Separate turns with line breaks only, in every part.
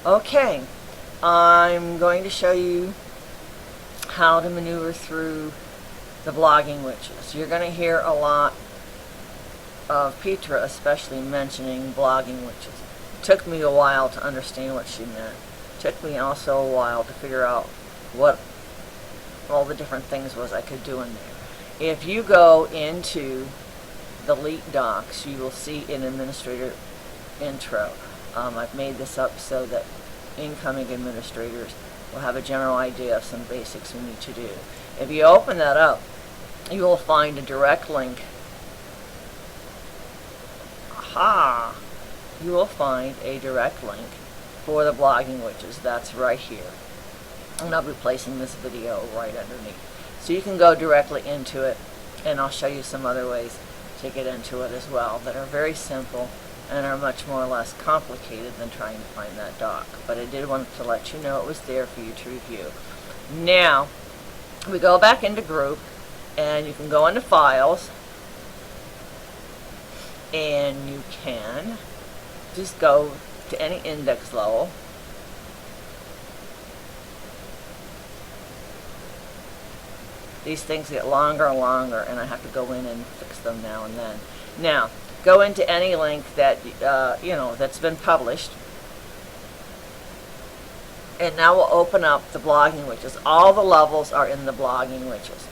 Okay, I'm going to show you how to maneuver through the Blogging Witches. You're going to hear a lot of Petra especially mentioning Blogging Witches. It took me a while to understand what she meant. It took me also a while to figure out what all the different things was I could do in there. If you go into the Elite Docs, you will see an administrator intro. I've made this up so that incoming administrators will have a general idea of some basics we need to do. If you open that up, you will find a direct link. Aha! You will find a direct link for the Blogging Witches. That's right here. And I'll be placing this video right underneath. So you can go directly into it, and I'll show you some other ways to get into it as well that are very simple and are much more or less complicated than trying to find that doc. But I did want to let you know it was there for you to review. Now, we go back into group, and you can go into files, and you can just go to any index level. These things get longer and longer, and I have to go in and fix them now and then. Now, go into any link that that's been published, and now we'll open up the Blogging Witches. All the levels are in the Blogging Witches.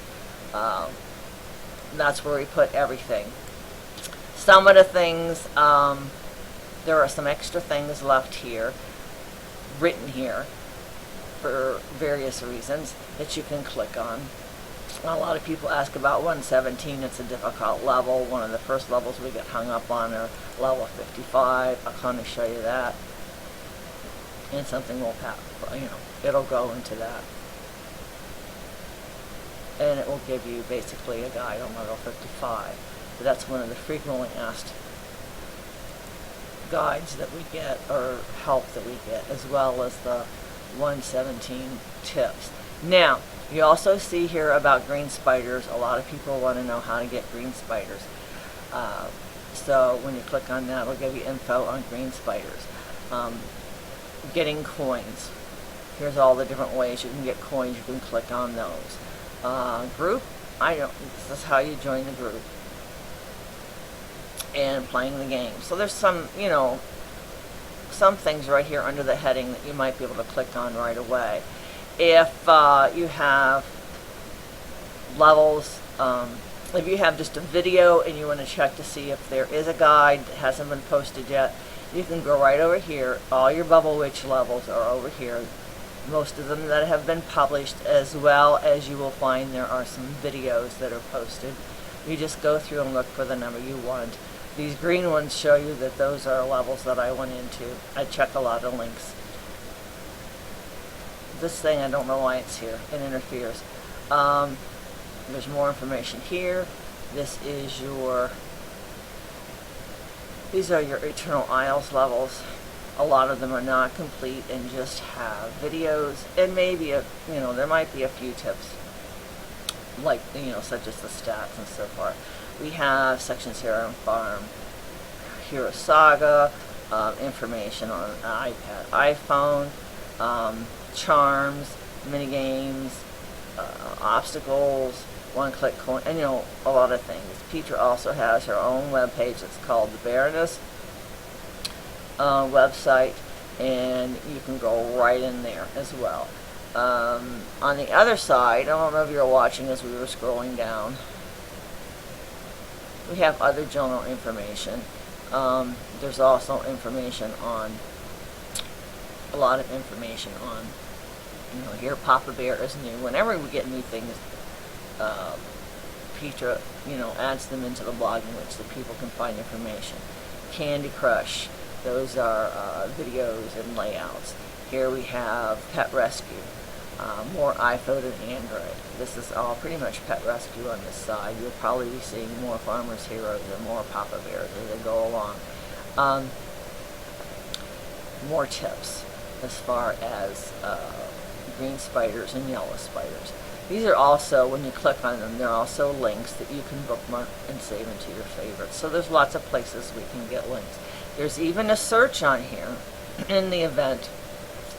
That's where we put everything. Some of the things, there are some extra things left here, written here, for various reasons that you can click on. A lot of people ask about 117. It's a difficult level. One of the first levels we get hung up on are level 55. I'll kind of show you that. And something will it'll go into that. And it will give you basically a guide on level 55. So that's one of the frequently asked guides that we get, or help that we get, as well as the 117 tips. Now, you also see here about green spiders. A lot of people want to know how to get green spiders. So when you click on that, it'll give you info on green spiders. Getting coins. Here's all the different ways you can get coins. You can click on those. Group. This is how you join the group. And playing the game. So there's some things right here under the heading that you might be able to click on right away. If you have levels, if you have just a video and you want to check to see if there is a guide that hasn't been posted yet, you can go right over here. All your Bubble Witch levels are over here. Most of them that have been published, as well as you will find there are some videos that are posted. You just go through and look for the number you want. These green ones show you that those are levels that I went into. I check a lot of links. This thing, I don't know why it's here. It interferes. There's more information here. These are your Eternal Isles levels. A lot of them are not complete and just have videos, and maybe there might be a few tips, like such as the stats and so forth. We have sections here on Farm, Hero Saga, information on iPad, iPhone, charms, mini games, obstacles, one-click coin, and a lot of things. Petra also has her own webpage. It's called the Baroness website, and you can go right in there as well. On the other side, I don't know if you're watching as we were scrolling down, we have other general information. There's also information on, a lot of information on, here Papa Bear is new. Whenever we get new things, Petra, adds them into the Blogging Witch so people can find information. Candy Crush, those are videos and layouts. Here we have Pet Rescue, more iPhone and Android. This is all pretty much Pet Rescue on this side. You'll probably be seeing more Farmers Heroes and more Papa Bears as they go along. More tips as far as green spiders and yellow spiders. These are also, when you click on them, they're also links that you can bookmark and save into your favorites. So there's lots of places we can get links. There's even a search on here in the event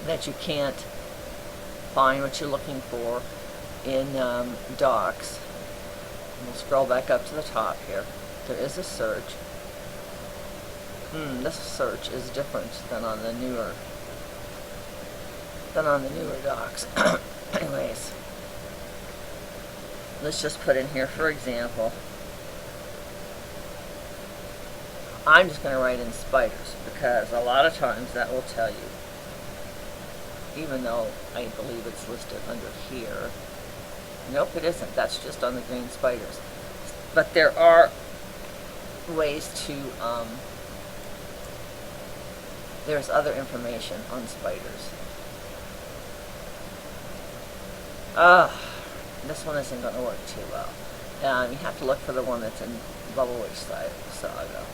that you can't find what you're looking for in docs. We'll scroll back up to the top here. There is a search. This search is different than on the newer docs. Anyways, let's just put in here, for example, I'm just going to write in spiders, because a lot of times that will tell you, even though I believe it's listed under here. Nope, it isn't. That's just on the green spiders. But there are ways to, there's other information on spiders. This one isn't going to work too well. You have to look for the one that's in Bubble Witch Saga.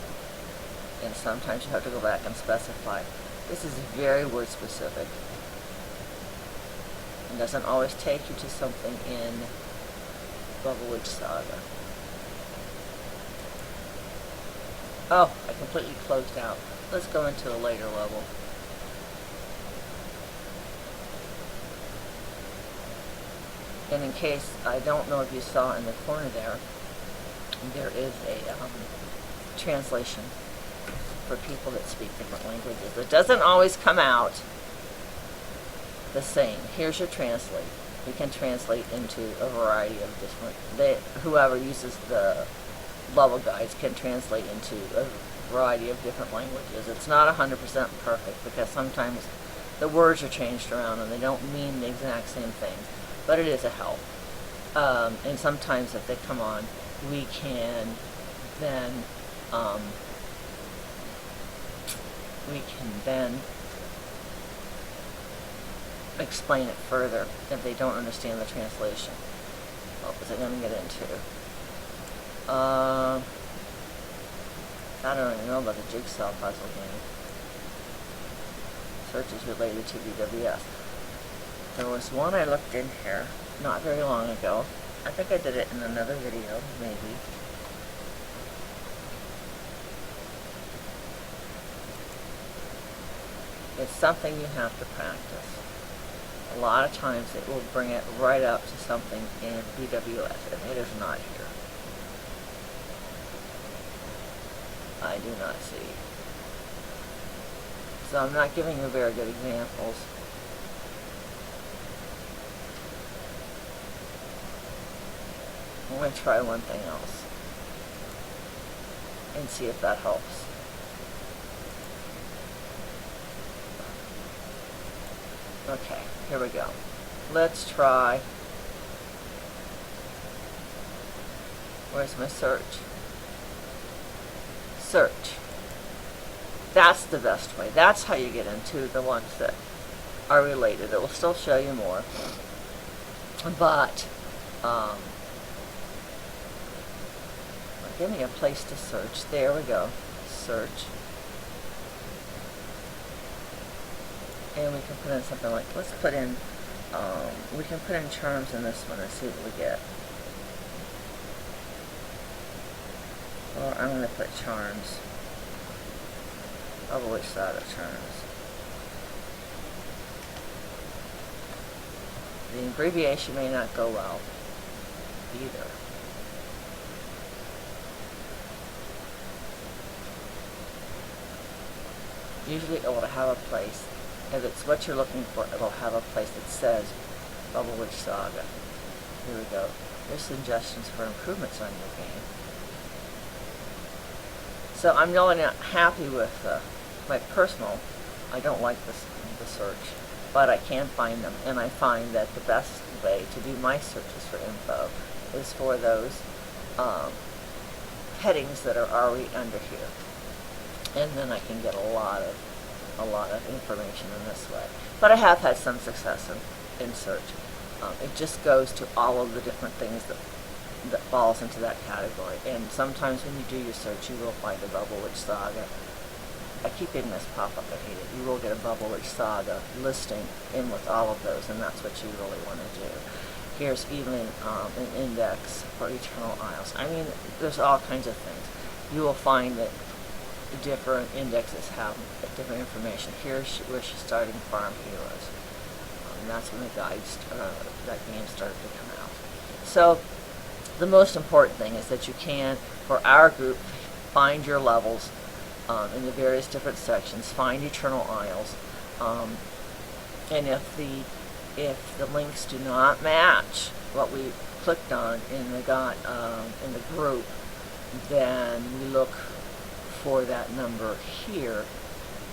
And sometimes you have to go back and specify. This is very word specific. It doesn't always take you to something in Bubble Witch Saga. Oh, I completely closed out. Let's go into a later level. And in case, I don't know if you saw in the corner there, there is a translation for people that speak different languages. It doesn't always come out the same. Here's your translate. You can translate into a variety of different, whoever uses the level guides can translate into a variety of different languages. It's not 100% perfect, because sometimes the words are changed around and they don't mean the exact same thing. But it is a help. And sometimes if they come on, we can then explain it further if they don't understand the translation. What was I going to get into? I don't even know about the jigsaw puzzle game. Searches related to BWS. There was one I looked in here not very long ago. I think I did it in another video, maybe. It's something you have to practice. A lot of times it will bring it right up to something in BWS, and it is not here. I do not see. So I'm not giving you very good examples. I'm going to try one thing else and see if that helps. Okay, here we go. Let's try. Where's my search? Search. That's the best way. That's how you get into the ones that are related. It will still show you more. But, give me a place to search. There we go. Search. And we can put in something like, let's put in, we can put in charms in this one and see what we get. Well, I'm going to put charms. Bubble Witch Saga charms. The abbreviation may not go well either. Usually it will have a place. If it's what you're looking for, it'll have a place that says Bubble Witch Saga. Here we go. There's suggestions for improvements on your game. So I'm really not happy with my personal. I don't like the search, but I can find them, and I find that the best way to do my searches for info is for those headings that are already under here, and then I can get a lot of information in this way. But I have had some success in search. It just goes to all of the different things that falls into that category. And sometimes when you do your search, you will find a Bubble Witch Saga. I keep getting this pop-up, I hate it. You will get a Bubble Witch Saga listing in with all of those, and that's what you really want to do. Here's even an index for Eternal Isles. I mean, there's all kinds of things. You will find that different indexes have different information. Here's where she's starting Farm Heroes. And that's when the guides, that game started to come out. So the most important thing is that you can, for our group, find your levels in the various different sections, find Eternal Isles, and if the links do not match what we clicked on in the group, then we look for that number here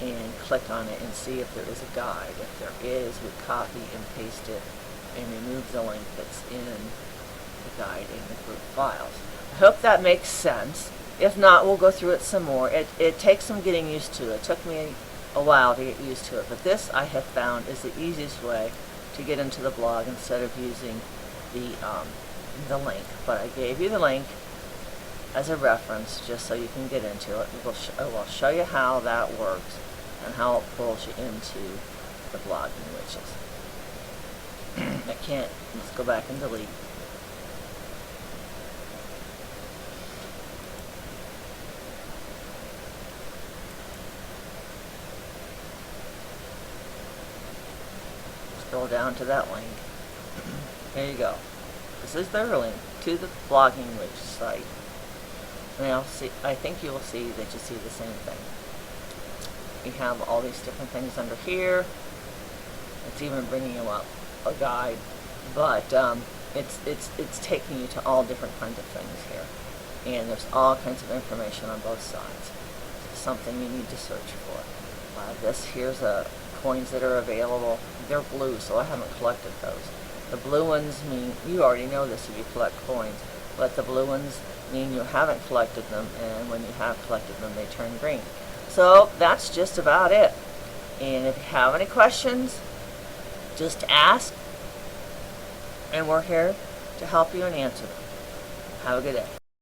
and click on it and see if there is a guide. If there is, we copy and paste it and remove the link that's in the guide in the group files. I hope that makes sense. If not, we'll go through it some more. It takes some getting used to. It took me a while to get used to it, but this I have found is the easiest way to get into the blog instead of using the link. But I gave you the link as a reference just so you can get into it. I will show you how that works and how it pulls you into the Blogging Witches. Let's go back and delete. Scroll down to that link. There you go. This is their link to the Blogging Witch site. And I think you will see that you see the same thing. We have all these different things under here. It's even bringing you up a guide, but it's taking you to all different kinds of things here, and there's all kinds of information on both sides. Something you need to search for. Here's coins that are available. They're blue, so I haven't collected those. The blue ones mean, you already know this if you collect coins, but the blue ones mean you haven't collected them, and when you have collected them, they turn green. So that's just about it. And if you have any questions, just ask, and we're here to help you and answer them. Have a good day.